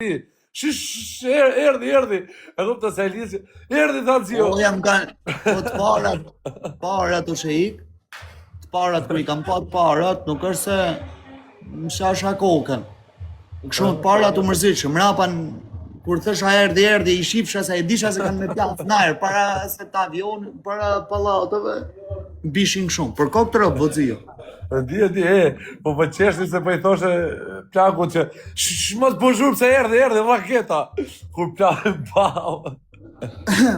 Erdi. E kuptoj se Elisi. Erdi tha zio. Po jam kanë të parat u shik. Të parat kur I kam pa të parat, nuk është se më shasha kokën. Kështu të parat u mërzitshëm. Mrapan kur thësha erdi, I shifsha se e disha se kanë me pjatë najer, para se të avion, para pallatove, bishin shumë. Për kokë të rëpë, vëzio. Di, po më qeshni se po I thoshe plaku që mos buzhur se erdi raketa. Kur plaku pau.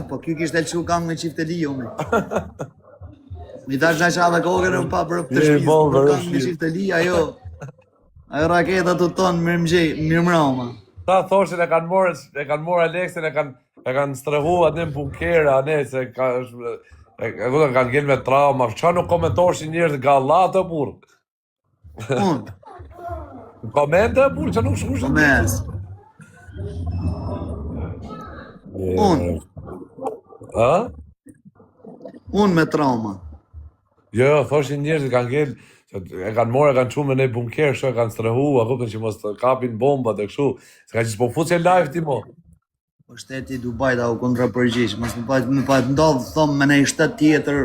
Po kjo kishte lëshu kam me qifteli me. Mi tash na qa dhe kokën e pa për të shpizë, për kam me qifteli, ajo raketa të tonë mirë mrama. Ta thoshin e kanë morë Aleksin, e kanë strehu atë në bunkera, se kanë gjenë me trauma, qa nuk komentoshin njerëz gallatë burr. Unë. Komente burr, qa nuk shkushin? Komes. Unë. A? Unë me trauma. Jo, thoshin njerëz kanë gjenë, e kanë qumë në bunker, kështu e kanë strehu, a kupton që mos të kapin bombat e kështu. Se ka që s'po fuqe live ti mo. Po shteti Dubai ta u kontrapërgjish, mos më pa ndodh thom me një shtet tjetër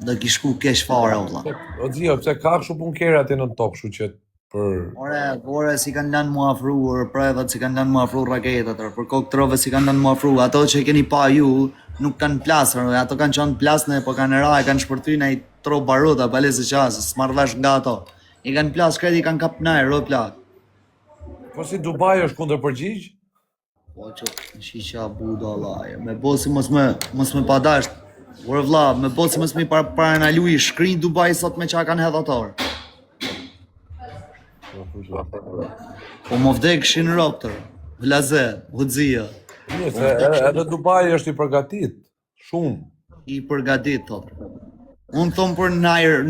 do ki shku keq fare valla. O zio, pse ka kështu bunkera aty në tokë, kështu që për Ore si kanë lanë mu afru, prevat si kanë lanë mu afru raketat, për kokë trove si kanë lanë mu afru, ato që keni pa ju nuk kanë plasër, ato kanë qenë plasne, po kanë ra, kanë shpërthy në I tro baruta, balesë qasë, s'marrvesh nga ato. I kanë plas kredi, kanë kap najë, ro plak. Po si Dubai është kundër përgjigj? Po që shisha buda Allah, me bosi mos me padasht, ure vlla, me bosi mos me paranaluj, shkrin Dubai sot me qa kanë hedhator. Po më vdekshin roptër, vlaze, hudzia. Edhe Dubai është I përgatit, shumë. I përgatit, thotë. Unë thomë për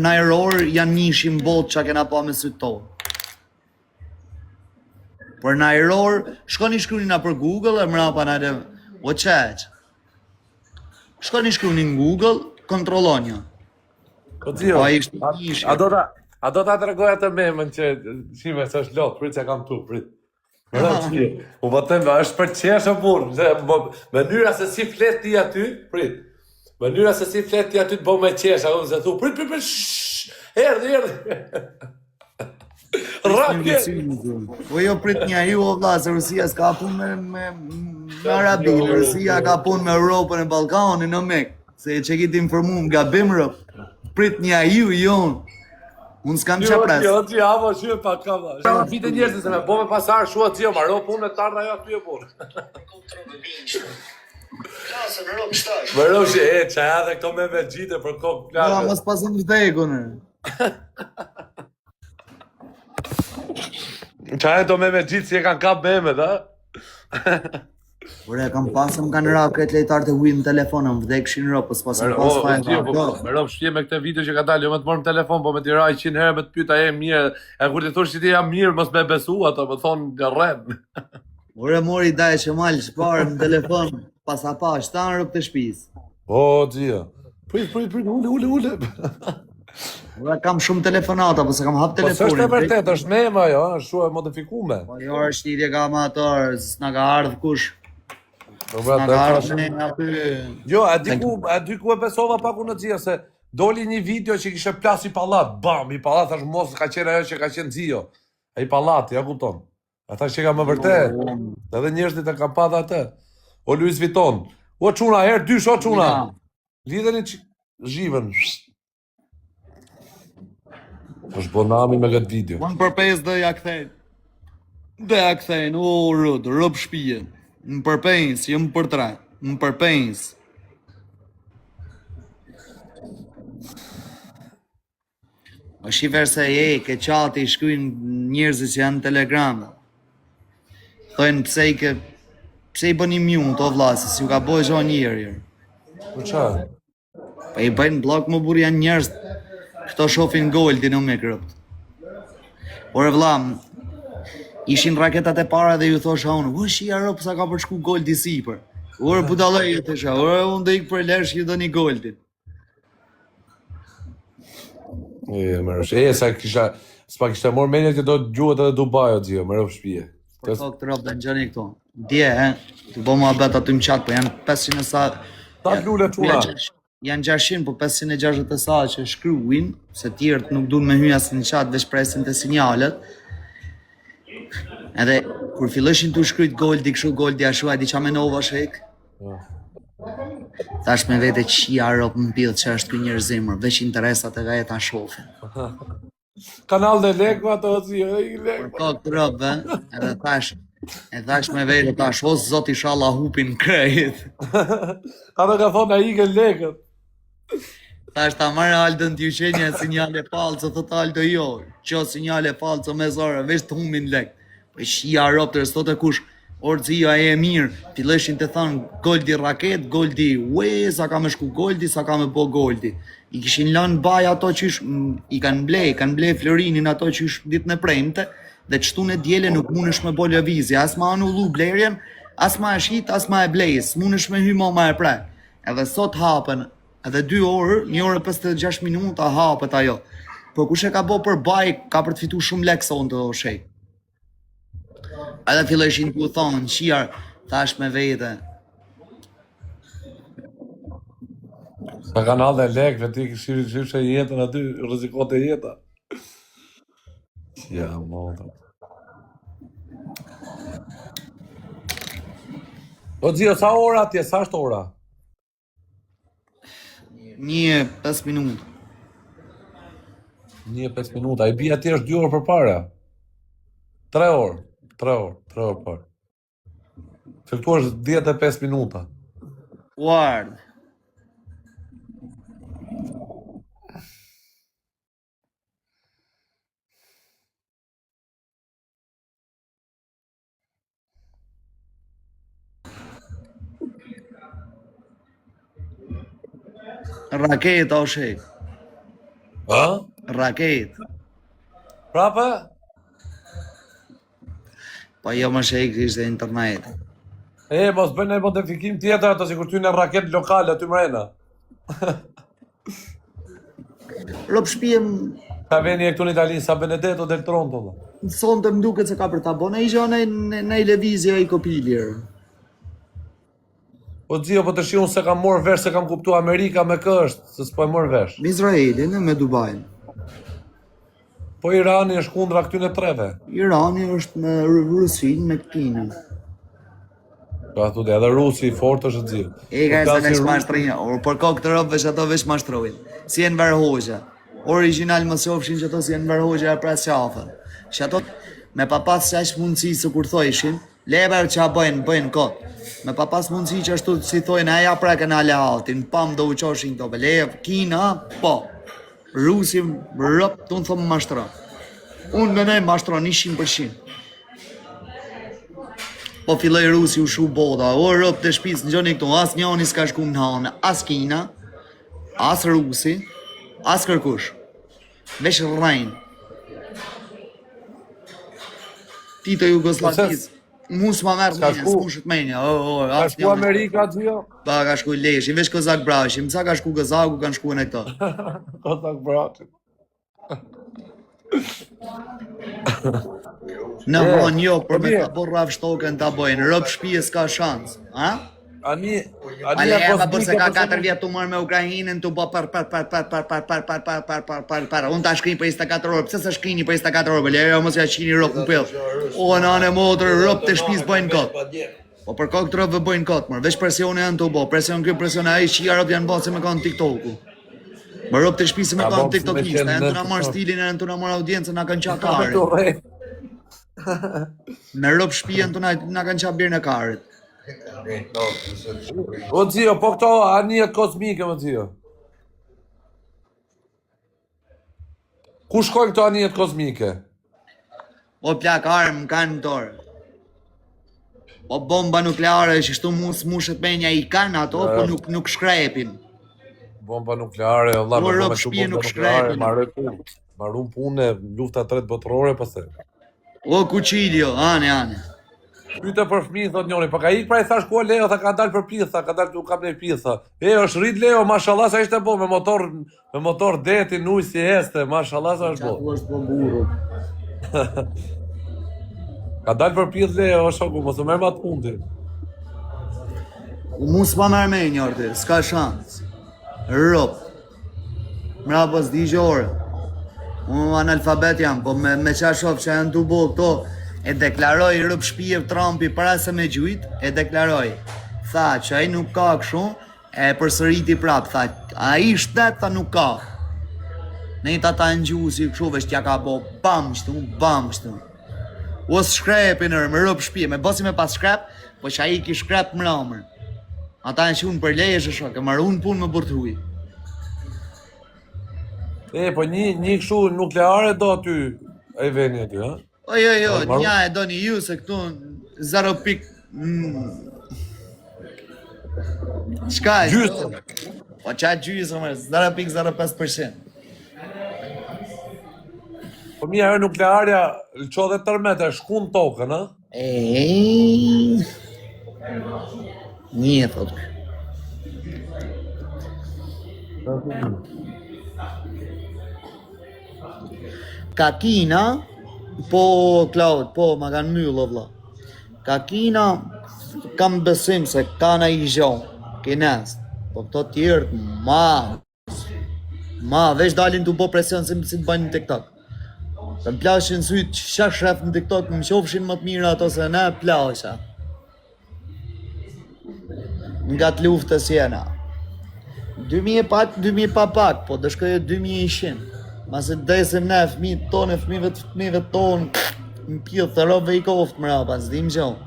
najror janë njishim bot që kena pa me sytë tonë. Për najror, shkoni shkrunina për Google e mrapa në edhe, o qeq. Shkoni shkrunin Google, kontrolonja. Po zio, a do ta tregoja të memën që shime se është lot, prit që kam tu, prit. U vëtëm, është për qeshë burë, mënyra se si flet ti aty, prit. Mënyra se si flet ti aty të bo me qeshë, unë se thu, prit, erdi. Raket! Po jo prit një ju o vla, se Rusia s'ka pun me Arabinë, Rusia ka pun me Europën e Balkanin në Mek, se që ki t'informu nga bimrë, prit një ju jonë. Unë s'kam që pres. Jo, që hava shuë pa kama. Vite njerëzë se me bo me pasarë shua të zio, ma ro punë me tarë ajo aty e burë. Klasë në ropë shtash. Më ro që që edhe këto me gjite për kokë plasë. Ja, mos pasën të vdekune. Që edhe to me gjitë si e kanë kap me, da? Ure, kam pasëm kanë ra këtë lejtarë të hujë në telefonë, më vdekshin ro, pas pasëm pas fajnë. Me ro shqie me këtë video që ka dalë, jo me të morë në telefon, po me t'i raj 100 herë me të pyta e mirë, e kur t'i thosh që ti jam mirë, mos me besu ato, me thonë nga rren. Ure, mori daj që malë shparë në telefon, pas a pa, shtanë rëpë të shpis. O, gjia. Prit, ule. Ure, kam shumë telefonata, po se kam hap Po telefonin. së është e vërtet, është mema jo, është shumë e modifikume. Po jo, është një ka amator, s'na ka ardhë kush. S'na ka ardhë një nga për... Jo, a di ku e besova pak unë Xhia, se doli një video që kishe plas I pallat, bam, I pallat, thash mos ka qenë ajo që ka qenë Xhio. Ai pallati, ja kupton. Ata që ka më vërtet. Edhe njerëzit e kanë padha atë. O Louis Vuitton. O çuna herë dysh o çuna. Lidheni zhivën. Është bonami me këtë video. Unë përpes dhe ja kthejnë. Dhe ja kthejnë, o rëp shpije. Më përpens, jëmë për tre. Më përpens. O shifer se ke qati shkujnë njerëzit që janë në Telegram. Thojnë pse I bëni mjun të vlasë, si ju ka bojë gjo njërë. Po qa? Pa I bëjnë blok më burë janë njerëz, këto shofin goldi në me kërëpt. Ore vlam, ishin raketat e para dhe ju thosha unë, u shi Arop sa ka përshku goldi sipër. Ore budalej e të shë, ore unë dhe ikë për lesh ju do një goldin. Më rësh, sa kisha, s'pa kishte morë menja që do të gjuhet edhe Dubai o Xhio, më rëf shpije. Për kokë të rëbë dhe në gjeni këto. Dje, të bo mua bet aty më qatë, po janë 500 e sa... Ta lule quna. Janë 600, po 560 e sa që shkruin, se tjerët nuk dun me hyja së në qatë, veç presin të sinjalet. Edhe, kur filleshin të shkryt Goldi, këshu Goldi ashu, a di qa me nova shek? Tash me vete qia ropë më pidhë që është kë njerëzimër, veç interesat e vetë a shofin. Kanal dhe lekë, ato si, Për kokë të rëbë, edhe tash me vete tash, o zot isha Allah hupin krejt. Ato ka thonë a ike lekët. Tash ta marrë Aldën t'ju qenja sinjale falco, thot Aldo jo, qo sinjale falco me zore, veç të humin lek. Po shia ropë të e kush, orëzia e mirë, filleshin të thanë Goldi raket, Goldi ue, sa ka me shku Goldi, sa ka me bo Goldi. I kishin lanë baj ato qysh, i kanë blej Florinin ato qysh ditë në premte, dhe qëtu në djele nuk mundesh me bo lëvizje, as ma anullu blerjen, as ma e shit, as ma e blejës, mundesh me hymo ma e prej. Edhe sot hapen, edhe 2 orë, 1 orë 56 minuta hapet ajo. Po kush e ka bo për baj, ka për të fitu shumë lek son të shej. Edhe filleshin të u thonë, qiar, thash me vete. Sa kanal dhe lekëve, ti shifë jetën aty, rrezikote jeta. Ja, modë. O Gio, sa ora atje, sa është ora? 1:05 minuta. 1:05 minuta, i bia atje është 2 orë për para. 3 orë për. Se këtu është 10:05 minuta. Ward. Raket o shek. Ha? Raket. Prapë? Po jo më shek ishte internet. Mos bëjnë e modifikim tjetër ato si kur ty në raket lokale aty mrena. Rop shpijem, Ka veni e këtu në Italinë sa Benedetto del Tronto. sonte më duket se ka për ta bo, në isha në i levizja i kopiljer. O Gio, po të shiun se kam morë vesh, se kam kuptu Amerika me kë është, se s'po e morë vesh. Me Izraelin e me Dubajin. Po Irani është kundra këtyne treve. Irani është me Rusin, me Kinën. Ka thude, edhe Rusi i fort është Gio. E ka e se vesh mashtrina, or për kokë të rëpë vesh ato vesh mashtrojnë. Si Enver Hoxha. Original më sjofshin që ato si Enver Hoxha e pres qafën. Që ato me papas që ashtë mundësi se kur thojshin, lever që a bëjnë kotë. Me papas mundësi që ashtu si thojnë aja preken aleatin, pam do u qoshin këto belev, Kina, po. Rusi rëpë të unë thëmë mashtro. Unë me nej mashtro 100%. Po filloj Rusi u shu boda, o rëpë të shpis në gjoni këtu, as njoni s'ka shku në hanë, as Kina, as Rusi, as kërkush. Vesh rrajnë. Ti të Jugoslavis, mu s'ma merë menja, s'mushët menja, Ka shku Amerika, Gio? Pa, ka shku Leshin, veç Kozak Brashim, sa ka shku Kozaku, kanë shku në këto. Kozak Brashim. Në mon jo, për me ta bo raf shtoken ta bojnë, rëp shpije s'ka shans, ha? Ani Ale e pa përse ka 4 vjetë të mërë me Ukrajinën të bo par, unë ta shkrin për 24 orë, pëse se shkrini për 24 orë, bële, jo mos ja qini rëp në pillë. O, në anë e motër, rëp të shpis bojnë kotë. Po për kokë të rëpëve bojnë kotë, mërë, veç presione janë të bo, presion kjo, presion a i qia rëp janë bërë se me kanë TikTok-u. Më rëp të shpisi me kanë TikTok-ista, janë të na marë stilin, janë të na marë audiencën, na kanë qa karit. Me rëp shpien të na kanë qa birë në karit. O Gio, po këto anijet kozmike, më Gio. Ku shkojnë këto anijet kozmike? O plak armë kanë në dorë. O bomba nukleare që shtu mushet menja i kanë ato, po nuk shkrepin. Bomba nukleare, Allah, Po, me rëp bomba shpije nuk nukleare, shkrepin. marrën punë, lufta 3 botërore, pëse. O kuqiljo, ane. Pyte për fëmijë, thot njoni, pa ka ikë pra i thash ku e Leo, tha ka dalë për pitha, ka dalë ka blej pitha. Është rrit Leo, mashallah sa ishte bo, me motor deti, nuj si este, mashallah sa është bo. Qaku është po burru. Ka dalë për pjellë leje, o shoku, mos të merë ma të pundi. Mu s'pa merë me njërti, s'ka shans. Rop. Mra pas di gjore. Unë analfabet jam, po me qa shof që janë të bo këto, e deklaroj rëp shpijev Trumpi para se me gjujt, e deklaroj. Tha që ai nuk ka këshu, e përsëriti prap, tha, a i shtet, tha nuk ka. Ne ta ta në gjuhë si këshu, vesh t'ja ka bo bam kështu. Os shkrepi nërë, më rëp shpije, me bosi me pas shkrep, po që a i ki shkrep më ramër. Ata në që unë për leje shë shok, e marë unë punë më bërthuj. Po një këshu nukleare do aty, e veni aty, ha? Jo, nja e do një ju se këtu 0 pik... Shka e? Gjysë. Po qa gjysë, mërë, 0.05%. Po mi ajo nuklearja lëqo dhe tërmete, shkun tokën, ha? Një, thotë. Ka Kina, po Klaud, po ma kanë myllë, vlla. Ka Kina, kam besim se ka na i gjohë, kines. Po këto tjerët, veç dalin të bo presion si të bajnë në TikTok. Të më plashin sytë që shak shref në TikTok, më qofshin më të mira ato se ne plasha. Nga të luftës jena. 2000 pa pak, po dëshkoj 2100. Masë të desim ne fëmijët tonë, fëmijëve tonë, në pjithë të robëve i koftë më rapa, s'dim gjohë.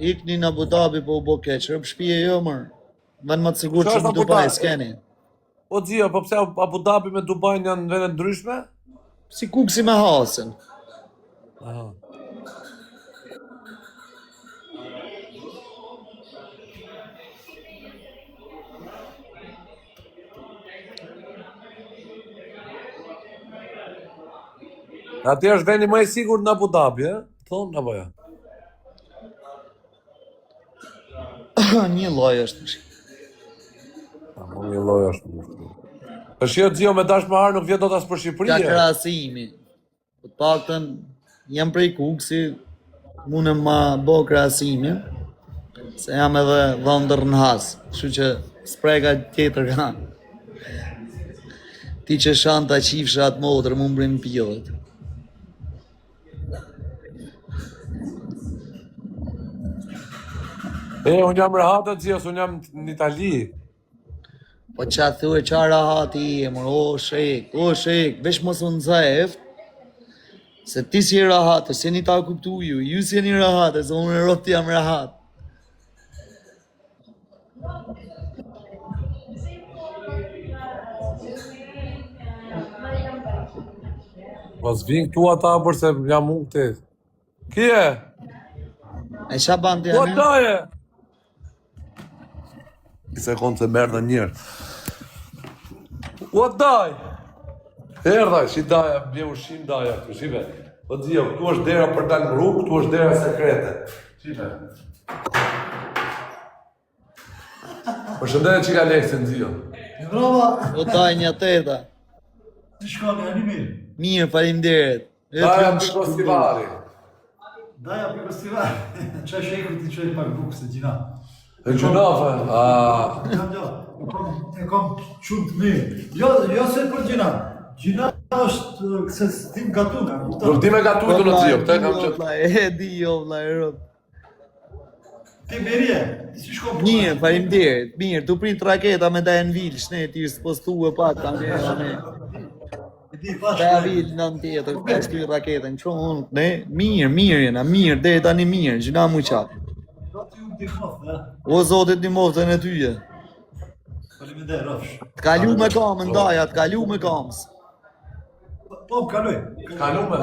Ikni në Abu Dhabi po u bo keq, rëp shpije jo mërë. Vënë më të sigur që në Dubai s'keni. O dzio, po pse Abu Dhabi me Dubai janë vene ndryshme? Si kuksi me hasën. Ati është veni më i sigur në Abu Dhabi, e? Thonë, apo ja? Një loj është. Një loj është. është jo dzio me dash më harë nuk vjetë do tas për Shqipëri. Ka krasimi. Po të paktën jam prej kuksi, mune ma bo krasimi, se jam edhe dhëndër në hasë, shu që sprega tjetër ka. Ti që shanta qifsha atë modrë, mu mbrim pjillet. Unë jam rahatë të zio, unë jam në Itali. Po qa thue qa rahati i e mërë, o shek, vesh mos unë zeft, se ti si e rahatë, se një ta kuptu ju si e një rahatë, se unë e rotë jam rahatë. Mos vinë këtu ata përse jam unë të. Kje? E qa bandi janë? Po daje! I sekundë se mërë dhe njërë. O daj! Erdhaj, si daja, bje ushim daja këtu, shive. Po dzio, këtu është dera për dalë në rrugë, këtu është dera sekrete. Shive. Përshëndetje që ka leksin, dzio. Brava! O daj një teta. Si shkoni, ani mirë? Mirë, falimderit. Daja për festivali. Daja për festival. Qa sheku ti qoj pak bukë se gjina. E gjunafe, E kom qunë të mirë. Jo se për gjina. Gjina është se tim gatuna. Nuk ti me gatu të në dzio, këta e kam qëtë. E di jo, vla e rëp. Ti berje, si shko për Mirë, falimderit. Mirë, tu prit raketa me da e në vilë, shne, ti është postu e pak, ta me. Ta e vilë në në tjetër, ka shtu i raketën, që unë, ne, mirë jena, mirë, dhe tani mirë, gjina mu qapë. O zotit një moftën e tyje. Faleminderit, rafsh. Të kalu me kamën, daja, të kalu me kamës. Po, më kaloj. Kalume.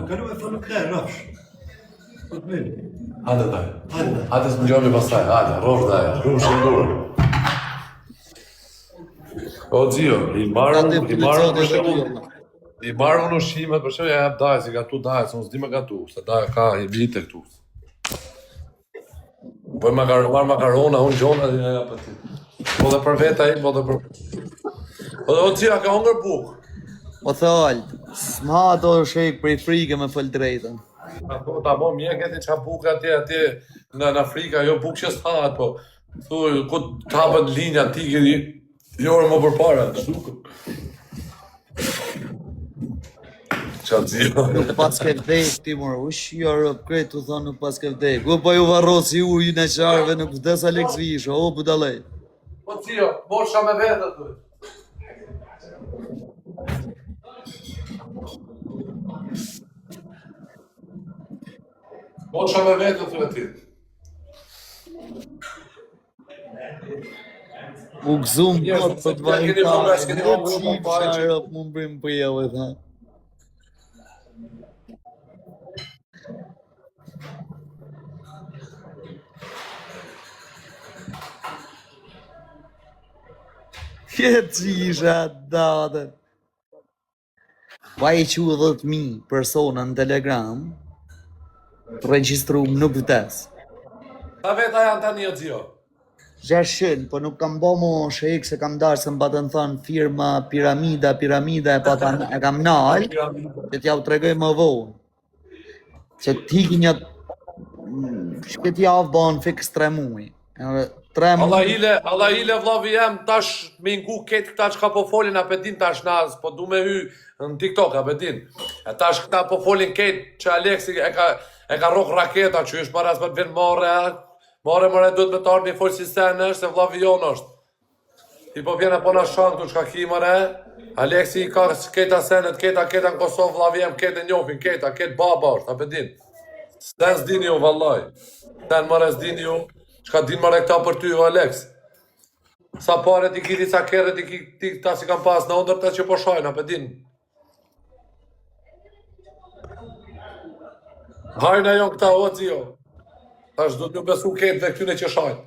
Kaloj, faleminderit, rafsh. Po të mirë. Hajde daj. Hajde. Hajde së më gjomi pasaj, hajde, rosh daj, rumë shëndurë. O dzio, i marë për shembull. I marrë unë ushqimet, për shumë ja jap Daja, si gatu Daja, se unë s'di me gatu, se Daja ka i vite këtu. Marrë makarona, unë gjona, dhe ja jap ati. Po dhe për veta i, po dhe për... Po dhe o cia, ka hongër bukë. Po thalt, s'ma ato shek prej frike me fol drejtën. Ta bo mjek e qa bukë atje në Afrika, jo bukë që s'hahet, po. Thuj, ku t'hapet linja t'i jorë më përpara, shukë. Qa t'zio. Nuk pas ke vdek ti mor, ush Europë kretë të thonë nuk pas ke vdek. Ku pa ju varrosi ujë në qarve nuk vdes Alex Visho, o budalej. Po t'zio, mosha me vete të. Mosha me vete të ti. U gëzum Yes, kot se të t'ja keni vëllë, s'keni vëllë, po vajnë pa e që- Europë më mbrim për javë e tha. Këtë që isha date. Pa i që 10.000 persona në Telegram, të registrum nuk vdes. Ta veta janë tani o t'zio. 600, po nuk kam bo mo shek se kam darë se më batën thënë firma piramida e pa ta e kam nalë, që t'ja u tregoj më vonë. Që t'hiki një... Shket javë banë fix 3 muaj. 3 muaj... Allah hile vllavi jem tash me ngu ketë këta që ka po folin a pedin tash naz, po du me hy në TikTok a pedin. E tash këta po folin ketë që Aleksi e ka rok raketa që është maras për të vjen more duhet me të ardhë një folë si sen është, se vllavi jonë është. Ti po vjen e po në shanë këtu që ka ki mëre, Aleksi i ka keta senet, keta në Kosovë, vllavi jem kete njofin, keta baba është, a pedin. Sen s'dini ju vallaj, sen mëre s'dini ju, Qka din mëre këta për ty, o Alex? Sa pare ti kiti, sa kere ti ta si kam pas në ndër të që po shajnë, apë din. Hajna jon këta, o zio. Ta është du të një besu ketë dhe këtyne që shajnë.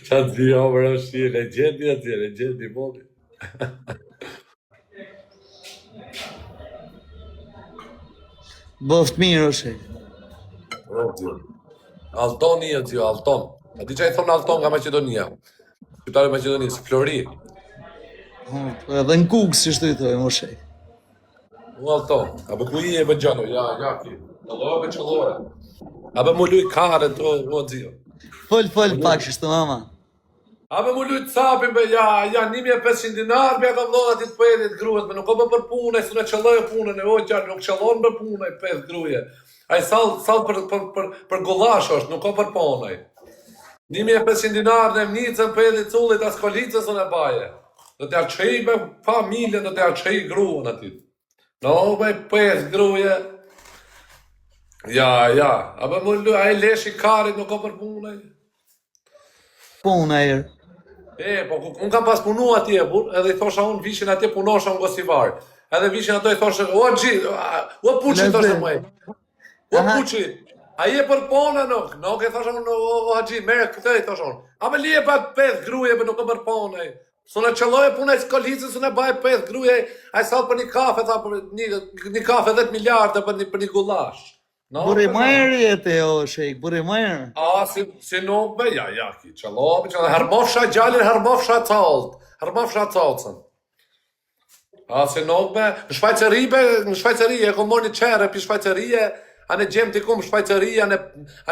Qa të zio, mërë është shi, legendi, modi. Bëft mirë o shek. Altoni e zio, Alton. A di që i thonë Alton nga Macedonia. Qytari Macedonisë, Flori. Edhe në kukë si shtu i thoi, o shek. U Alton, a bë ku i e bë gjano, ja ki. Qëllore, qëllore. A bë mu luj kare të o zio. Fol pak shtu mama. A bë mu luj të sapin be, ja 1500 dinar, bja kam dhona ti të pëjedit gruet, me nuk o bë për punaj, su në qëlloj punën e o gjarë, nuk qëllon për punaj, 5 gruje. A i sal për gullash është, nuk o për punaj. 1500 dinar në emnicën pëjedit cullit, as kolicës në e baje. Do t'ja qëj me familje, do t'ja qëj gruën atit. No, be 5 gruje. Ja, a bë mu luj, a i lesh i karit, nuk o për punaj. Puna e Po, unë kam pas punu atje, edhe i thosha unë vishin atje punosha unë gosivar. Edhe vishin ato i thosha, o puqi, thosha mëj. O puqi, a je për pone nuk e thosha unë, o haqi, mere këtë i thosha unë. A me lije pa 5 gruje, për nuk e për pone. Së në qëlloj pune i skolicën, së në baj 5 gruje, a i salë për një kafe, tha për një kafe 10 miliardë për një gullash. Buri majrë jetë o shek, buri majrë. A, si nuk be, ja ki, qëllopi, hermofsha gjallin, hermofsha calcën. A, si nuk be, në Shvajceri, e kom mor një qere, për Shvajceri, a në gjem t'i kum Shvajceri, a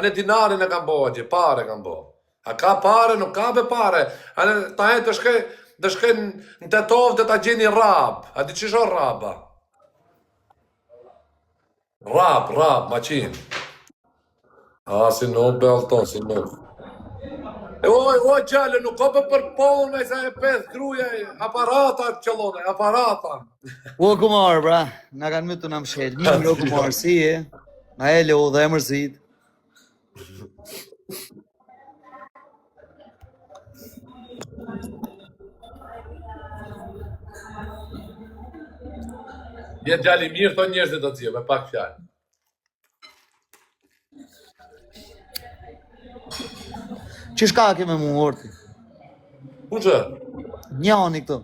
në dinarin e kam bo, gje, pare kam bo. A ka pare, nuk ka be pare, a në ta e të shke në Tetov dhe ta gjeni rab, a di qisho raba? Rap, maqin. A, si nuk be Alton, si nuk. O gjallë, nuk o për pone, sa e 5 gruja, aparata qëllone, aparata. O kumar, bra, nga kanë mytë të në mshet, mirë o kumar, si e, na e lo dhe e mërzit. Jetë gjalli mirë, thonë njerëzit të zio, me pak fjallë. Që shka ke me mu orti? Ku që? Njani këtu.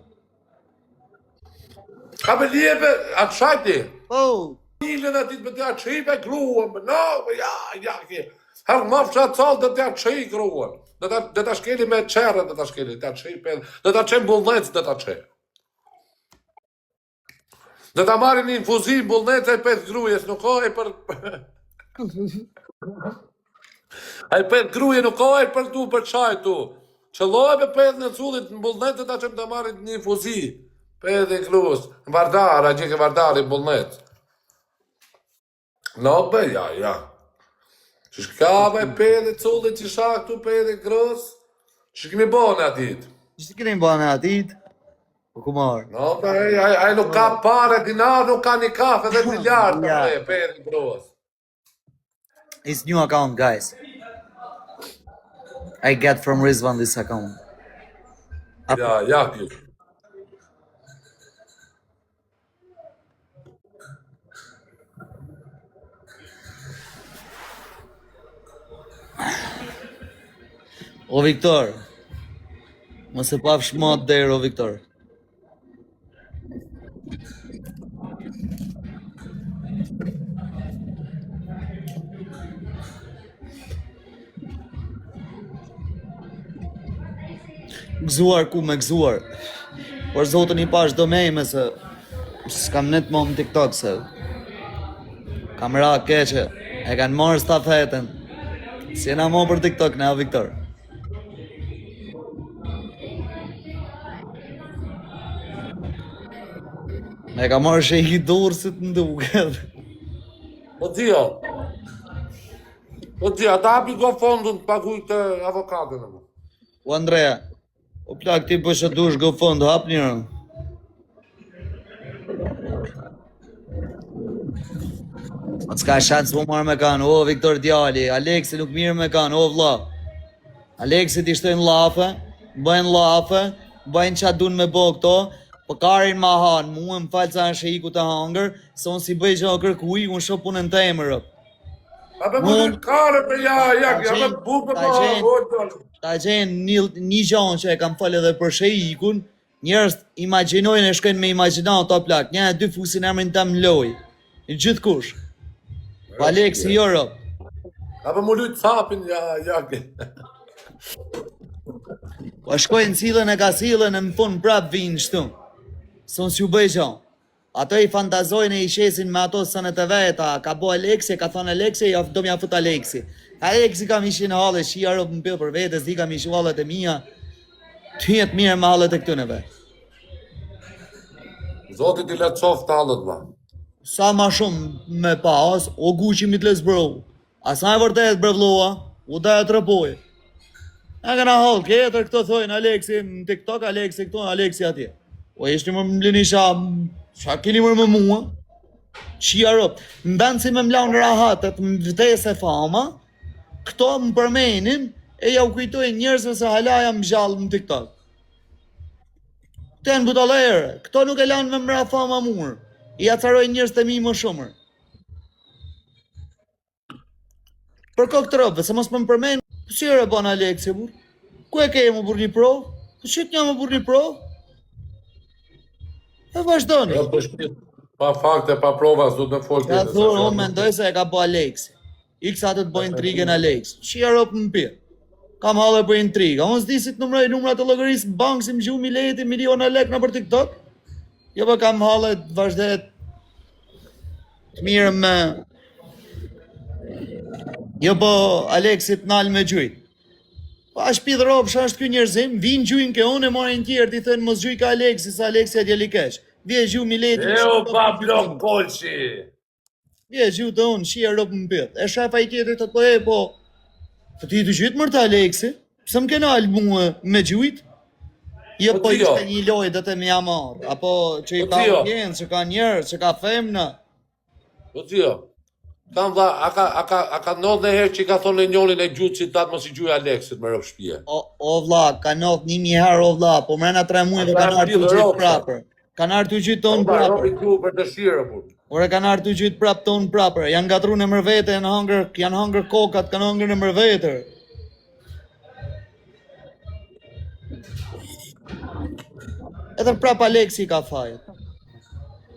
Ka me lieve, atë shajti? Po, Ilën e ditë me t'ja qëj me gruën, ja, ke. Herë ma fshat calë dhe t'ja qëj gruën. Dhe t'a shkeli me qerën dhe t'a shkeli, t'ja qëj për, dhe t'a qëj mbullnec dhe t'a qëj. Dhe t'a marrin një infuzim mbullnec e për grujes, nuk ka e për... A i për gruje nuk ka e për tu për qaj tu. Qëlloj me për në cullit në mbullnec dhe t'a qëmë t'a marrin një infuzim. Për dhe grus, në vardar, a gjike vardar i mbullnec. No, be, ja. Që shka me pede cullit që shak tu pede grës, që kemi bo në atit. që keni ba në atit? Po ku marë? No, be, a nuk ka pare, dinar, nuk ka një kafe dhe miljard, Ja. pede grës. It's new account, guys. I get from Rizvan this account. Ja, kjo. O Viktor, mos e paf shmot der o Viktor. Gëzuar ku me gëzuar. Por zotën i pash do me se s'kam net më në TikTok se kam ra keqe. E kanë marrë stafetën. Si e na mo për TikTok ne o Viktor. Me ka marrë shehi dorë si të nduket. Po t'jo. Po t'jo, ta hapi go fondun të paguj të avokatën e mu. O Andrea, o plak ti për që dush go fond, hap njërën. O t'ka shansë mu marrë me kanë, o Viktor Djali, Aleksi nuk mirë me kanë, o vla. Aleksi t'i shtojnë lafe, bëjnë qa dun me bo këto, po karin ma hanë, mu më falë ca në shëiku të hangër, se unë si bëj që o kërkuj, unë shë punën të emërë. A be më në kare për ja me bukë Ta qenë- Ta gjenë një gjanë që e kam falë edhe për shëikun, njerës imaginojnë e shkojnë me imaginat të plak, një e dy fusin emrin tam në loj, në gjithë kush. Po Aleksi Euro, A be më lujtë capin, ja ke. po shkojnë cilën e ka cilën e më punë prap vinë shtu. Son s'ju bëj gjanë. Ato i fantazojnë e i shesin me ato sënët e veta, ka bo Aleksi, ka thonë Aleksi, do m'ja fut Aleksi. Aleksi kam ishin halë, shia ropë më pillë për vetës, di kam ishin halët e mija, ty jetë mirë me halët e këtyneve. Zotit i letë qoftë talët, ma. Sa ma shumë me pas, o Gucci mitles bro. Asa e vërtet brevloa, u da e të rëpoj. E këna halë, ketër këto thojnë Aleksi në TikTok, Aleksi këto, Aleksi atje. O ishtë një më mblini sa kini mërë më mua. Qia rëpë, më bëndë si me mlanë rahatët, më vdes e fama, këto më përmenin, e ja u kujtoj njerëzve se hala jam gjallë në TikTok. Ten butalere, këto nuk e lanë me mra fama murë. I acaroj njerëz të mi më shumër. Për kokë të rëpë, se mos më përmenë, si e rëpon Aleksi, bur? Ku e ke më bur një provë? Si të një më bur një provë? E vazhdoni. Ja, po shpit, pa fakte, pa prova, s'du të folë Ja thurë, unë mendoj se e ka po Aleksi. X atë të bëjnë intrigën Aleksi. Qia rëpë më pirë. Kam halë për intriga. Unë s'di si të numroj numrat të llogarisë bankë si më gju mileti, miliona lek në për TikTok. Jo po kam halë të vazhdet të mirë me... Jo po Aleksi të nalë me gjujt. Po a shpidh ropë shë është kjo njerëzim, vinë gjujnë ke unë e marrin tjerë t'i thënë mos gjuj ka Aleksi, sa Aleksi e djeli kesh. Vje gju mileti... pa blok kolqi. Vje gju të unë, shia ropë më pjetë. E shefa i tjetër të po e, po... Po ti të gjytë mërë të Aleksi, pëse më kena alë mua me gjujt? Jo, po ishte një lojë dhe të mja marë, apo që i ka audience, që ka njerë, që ka femna. Po t'jo, kam dha, a ka ndodhë në herë që i ka thonë e njonin e gjutë që tatë mos i gjuj Aleksit me rëpë shpje. O vla, ka ndodhë 1000 herë o vla, po mrena 3 muaj dhe kanë arë të gjithë prapër. Kanë arë të gjithë tonë prapër. Për të shire, bur. Ore kanë arë të gjithë prapë tonë prapër. Janë gatru në mërvete, janë hangër kokat, kanë hangër në mërvetër. Edhe prap Aleksi ka fajet.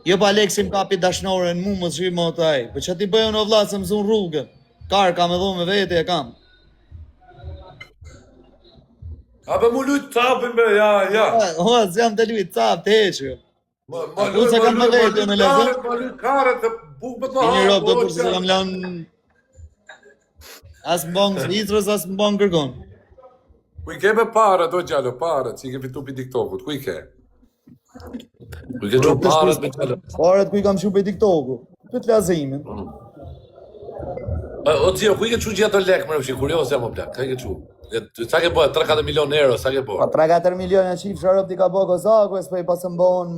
Jo pa Aleksi më kapi dashnore në mu më shqy më të aj. Po që ti bëjo në vlasë më zun rrugën. Kar kam edhe me vete e kam. A be mu lujt capin be, ja. O, s'jam të lujt cap, të heqë. Ma Unë se kam me vete në lezë. Ma lujt karet të bukët më Një ropë do kurse se kam lanë... As më bongë Zvicrës, as më bongë kërgon. Ku i ke me pare, do gjallo, pare, që i ke fitu për TikTokut, ku i ke? Ku i ke që pare me gjallo? Paret ku i kam shu për TikToku. Për të lazimin. O Gio, ku i ke që gjithë lek më rëfshi, kurios jam o plak, ka i ke që? Sa ke bëhe, 3-4 milion euro, sa ke bëhe? Pa 3-4 miliona qifë sharop t'i ka bo Kozaku, e s'pej pasë mbon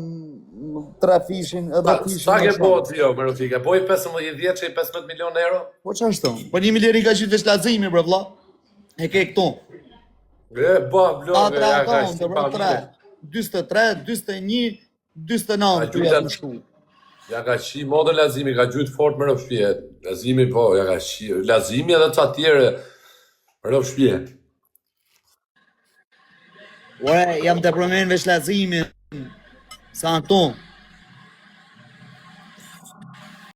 3 fishin, edhe fishin. Sa ke bëhe, Gio, më rëfshi, ke bëhe 15-10 që i 15 milion euro? Po që ashtu? Po 1 milion i ka qytë veç lazimi, bre vla. E ke këtu. E, ba, blogë, Atra ja, ka akon, shti të pa bre 3, 21, 29 të jetë më shku. Ja ka shi modën lazimi, ka gjytë fort më rëfshpje. Lazimi po, ja ka shi, lazimi edhe ca tjere rëfshpje. Ore, jam të përmen veç lazimin. Sa në tonë.